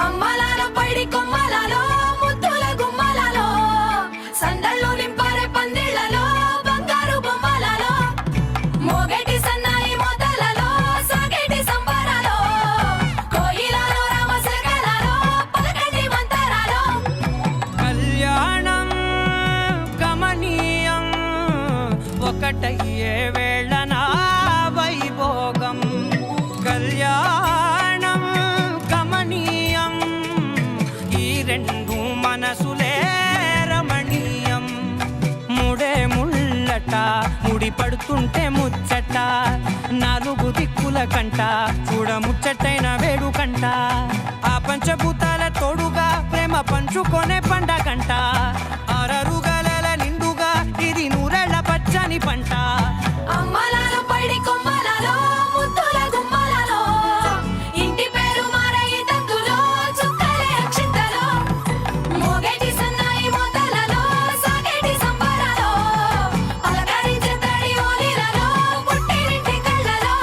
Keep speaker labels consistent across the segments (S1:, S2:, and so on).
S1: అమ్మలాలో పైడి కొమ్మలాలో ముద్దుల గుమ్మలాలో సందళ్ళు నింపారే పందిళ్లలో బంగారు బొమ్మలాలో మోగేటి సన్నాయి మోతలలో సాగేటి సంబరాలో కోయిలలో రామశకలలో పలకటి మంతరాలో
S2: కళ్యాణం గమనీయం ఒకటయ్యే వేళన వైభోగం కళ్యాణం గమనీయం ఈ రెండు మనసులే రమణీయం ముడే ముళ్ళట ముడి పడుతుంటే ముచ్చట నాలుగు దిక్కుల కంట చూడ ముచ్చటైన వేడుకంట ఆ పంచభూతాల తోడుగా ప్రేమ పంచుకొనే పండగంట అరరుగలల నిండుగా ఇది నూరెళ్ళ పచ్చని పంట
S1: అమ్మలాలో పైడి కొమ్మలాలో ముద్దుల గుమ్మలాలో ఇంటి పేరు మారయి తందులో చుక్కలే అక్షింతలో మోగేటి సన్నాయి మోతలలో సాగేటి సంబరాలో పలకరించే తడి ఓలిలలో పుట్టినింటి కళ్ళలో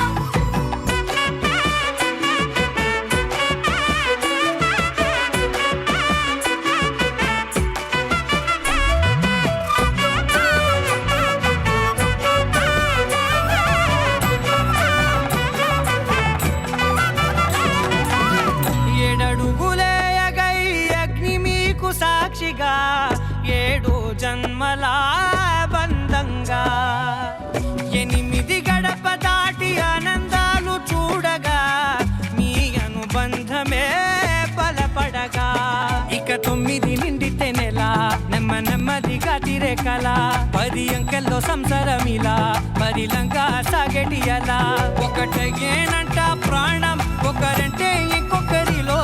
S2: ఏడడుగులే ఎగై అగ్ని మీకు సాక్షిగా ఏడు జన్మల బంధంగా ఎనిమిది గడప దాటి ఆనందాలు చూడగా మీ అనుబంధమే బలపడగా ఇక 9 నిండితే నెల నెమ్మదిగా తిరే కల 10 అంకెల్లో సంసారమిలా పరిలంగా సాగటి అలా ఒకటేనంట ప్రాణం ఒకరంటే ఇంకొకరిలో